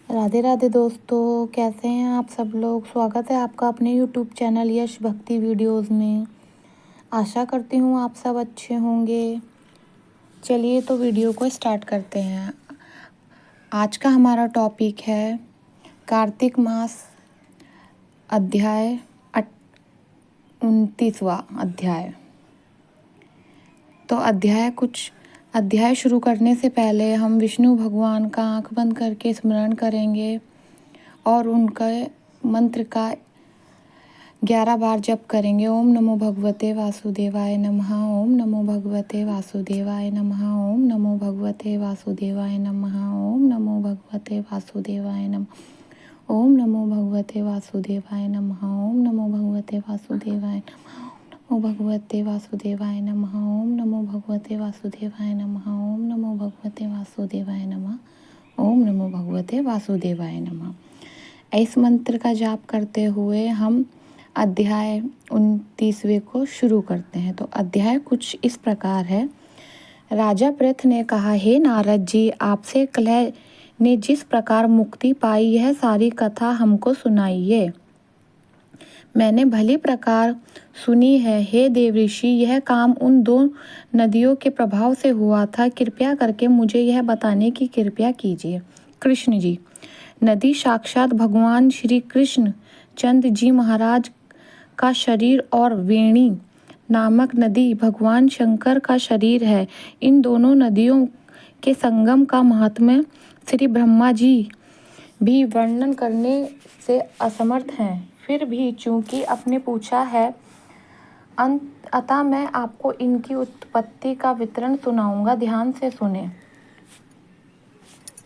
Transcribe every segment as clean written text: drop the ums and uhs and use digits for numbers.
राधे राधे दोस्तों, कैसे हैं आप सब लोग। स्वागत है आपका अपने यूट्यूब चैनल यश भक्ति वीडियोस में। आशा करती हूँ आप सब अच्छे होंगे। चलिए तो वीडियो को स्टार्ट करते हैं। आज का हमारा टॉपिक है कार्तिक मास अध्याय 29वां अध्याय। तो अध्याय शुरू करने से पहले हम विष्णु भगवान का आंख बंद करके स्मरण करेंगे और उनके मंत्र का 11 बार जप करेंगे। ओम नमो भगवते वासुदेवाय नमः। ओम नमो भगवते वासुदेवाय नमः। ओम नमो भगवते वासुदेवाय नमः। ओम नमो भगवते वासुदेवाय नमः। ओम नमो भगवते वासुदेवाय नमः। ओम नमो भगवते वासुदेवाय नमः। ओम भगवते वासुदेवाय नमः। ओम नमो भगवते वासुदेवाय नमः। ओम नमो भगवते वासुदेवाय नमः। ओम नमो भगवते वासुदेवाय नमः। इस मंत्र का जाप करते हुए हम अध्याय 29वें को शुरू करते हैं। तो अध्याय कुछ इस प्रकार है। राजा पृथ ने कहा, हे नारद जी, आपसे कलह ने जिस प्रकार मुक्ति पाई यह सारी कथा हमको सुनाइए। मैंने भली प्रकार सुनी है। हे देवऋषि, यह काम उन 2 नदियों के प्रभाव से हुआ था। कृपया करके मुझे यह बताने की कृपा कीजिए। कृष्ण जी, नदी साक्षात भगवान श्री कृष्ण चंद्र जी महाराज का शरीर और वेणी नामक नदी भगवान शंकर का शरीर है। इन दोनों नदियों के संगम का महात्म्य श्री ब्रह्मा जी भी वर्णन करने से असमर्थ हैं। फिर भी चूंकि आपने पूछा है, अतः मैं आपको इनकी उत्पत्ति का विवरण सुनाऊंगा। ध्यान से सुने।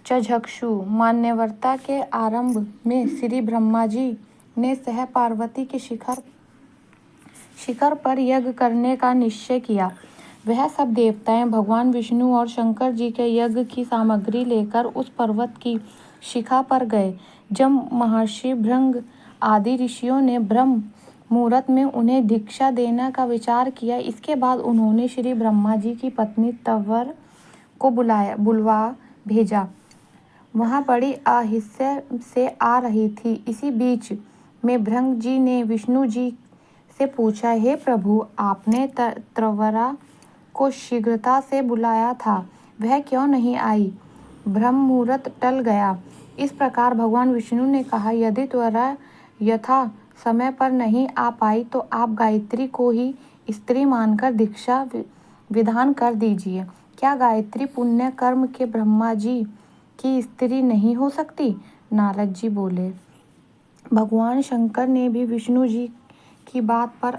चक्षु मान्यवरता के आरंभ में श्री ब्रह्मा जी ने सह पार्वती के शिखर पर यज्ञ करने का निश्चय किया। वह सब देवताएं भगवान विष्णु और शंकर जी के यज्ञ की सामग्री लेकर उस पर्वत की शिखा पर गए। जब महर्षि भृंग आदि ऋषियों ने ब्रह्म मुहूर्त में उन्हें दीक्षा देने का विचार किया, इसके बाद उन्होंने श्री ब्रह्मा जी की पत्नी तंवर को बुलवा भेजा। वह बड़ी आहिस्ते से आ रही थी। इसी बीच में भृंग जी ने विष्णु जी से पूछा, हे प्रभु, आपने तंवरा को शीघ्रता से बुलाया था, वह क्यों नहीं आई? ब्रह्म मुहूर्त टल गया। इस प्रकार भगवान विष्णु ने कहा, यदि त्वरा यथा समय पर नहीं आ पाई तो आप गायत्री को ही स्त्री मानकर दीक्षा विधान कर दीजिए। क्या गायत्री पुण्य कर्म के ब्रह्मा जी की स्त्री नहीं हो सकती? नारद जी बोले। भगवान शंकर ने भी विष्णु जी की बात पर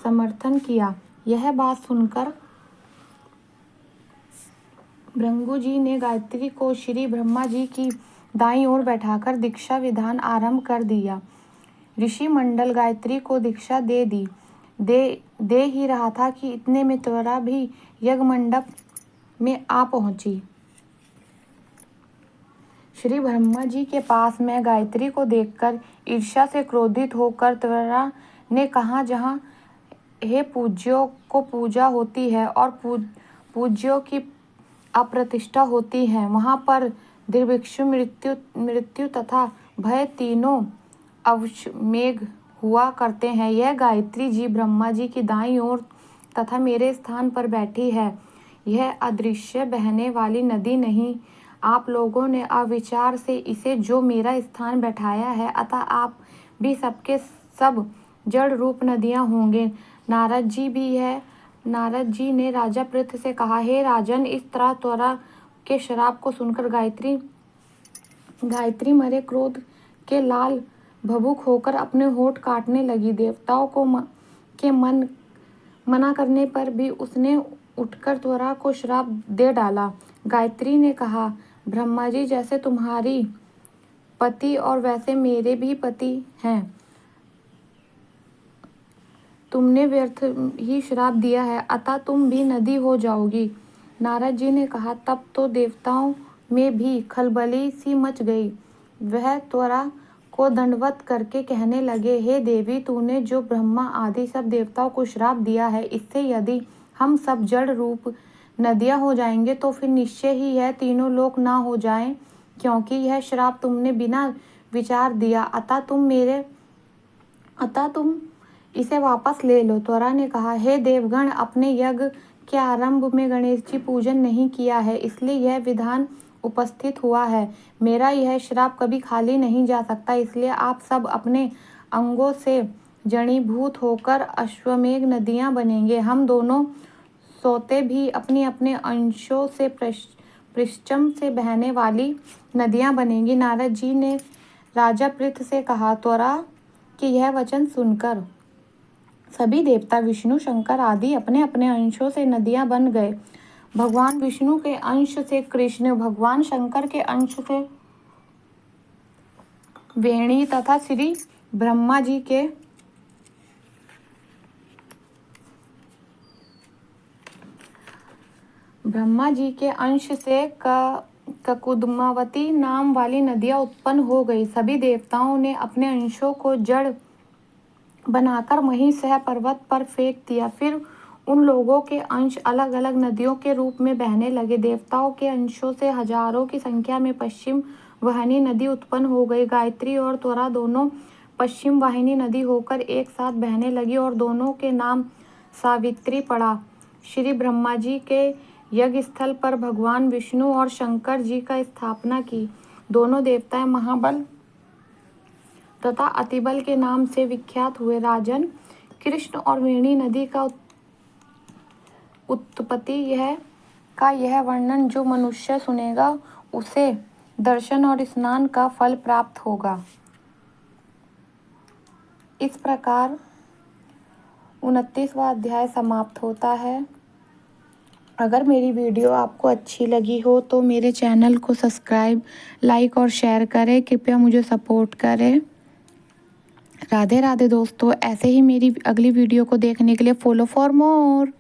समर्थन किया। यह बात सुनकर भृंगु जी ने गायत्री को श्री ब्रह्मा जी की दाईं ओर बैठाकर दीक्षा विधान आरंभ कर दिया। ऋषि मंडल गायत्री को दीक्षा दे ही रहा था कि इतने में त्वरा भी यज्ञ मंडप में आ पहुंची। श्री ब्रह्मा जी के पास में गायत्री को देखकर ईर्ष्या से क्रोधित होकर त्वरा ने कहा, जहाँ हे पूज्यों को पूजा होती है और पूज्यों की अप्रतिष्ठा होती है, वहाँ पर दुर्भिक्ष मृत्यु तथा भय तीनों अवश्यमेघ हुआ करते हैं। यह गायत्री जी ब्रह्मा जी की दाईं ओर तथा मेरे स्थान पर बैठी है। यह अदृश्य बहने वाली नदी नहीं। आप लोगों ने अविचार से इसे जो मेरा स्थान बैठाया है, अतः आप भी सबके सब जड़ रूप नदियां होंगे। नारद जी ने राजा पृथ से कहा, हे राजन, इस तरह त्वरा के श्राप को सुनकर गायत्री मरे क्रोध के लाल भभूक होकर अपने होठ काटने लगी। देवताओं को मना करने पर भी उसने उठकर त्वरा को श्राप दे डाला। गायत्री ने कहा, ब्रह्मा जी जैसे तुम्हारी पति और वैसे मेरे भी पति हैं। तुमने व्यर्थ ही श्राप दिया है, अतः तुम भी नदी हो जाओगी। नारद जी ने कहा, तब तो देवताओं में भी खलबली सी मच गई। वह त्वरा को दंडवत करके कहने लगे, हे देवी, तूने जो ब्रह्मा आदि सब देवताओं को श्राप दिया है, इससे यदि हम सब जड़ रूप नदियां हो जाएंगे तो फिर निश्चय ही यह तीनों लोक ना हो जाएं। क्योंकि यह श्राप तुमने बिना विचार दिया, अतः तुम इसे वापस ले लो। त्वरा ने कहा, हे देवगण, अपने यज्ञ के आरंभ में गणेश जी पूजन नहीं किया है, इसलिए यह विधान उपस्थित हुआ है। मेरा यह श्राप कभी खाली नहीं जा सकता, इसलिए आप सब अपने अंगों से जड़ीभूत होकर अश्वमेघ नदियां बनेंगे। हम दोनों सोते भी अपनी अपने अंशों से पृष्ठम से बहने वाली नदियां बनेंगी। नारद जी ने राजा पृथ से कहा, त्वरा कि यह वचन सुनकर सभी देवता विष्णु, शंकर आदि अपने अपने अंशों से नदियां बन गए। भगवान विष्णु के अंश से कृष्ण, भगवान शंकर के अंश से वेणी तथा श्री ब्रह्मा जी के अंश से ककुदमावती नाम वाली नदियां उत्पन्न हो गई। सभी देवताओं ने अपने अंशों को जड़ बनाकर महिषह पर्वत पर फेंक दिया। फिर उन लोगों के अंश अलग अलग नदियों के रूप में बहने लगे। देवताओं के अंशों से हजारों की संख्या में पश्चिम वाहिनी नदी उत्पन्न हो गई। गायत्री और त्वरा दोनों पश्चिम वाहिनी नदी होकर एक साथ बहने लगी और दोनों के नाम सावित्री पड़ा। श्री ब्रह्मा जी के यज्ञ स्थल पर भगवान विष्णु और शंकर जी का स्थापना की। दोनों देवताएं महाबल तथा अतिबल के नाम से विख्यात हुए। राजन, कृष्ण और वेणी नदी का उत्पत्ति यह वर्णन जो मनुष्य सुनेगा उसे दर्शन और स्नान का फल प्राप्त होगा। इस प्रकार 29वां अध्याय समाप्त होता है। अगर मेरी वीडियो आपको अच्छी लगी हो तो मेरे चैनल को सब्सक्राइब, लाइक और शेयर करें। कृपया मुझे सपोर्ट करें। राधे राधे दोस्तों। ऐसे ही मेरी अगली वीडियो को देखने के लिए फॉलो फॉर मोर।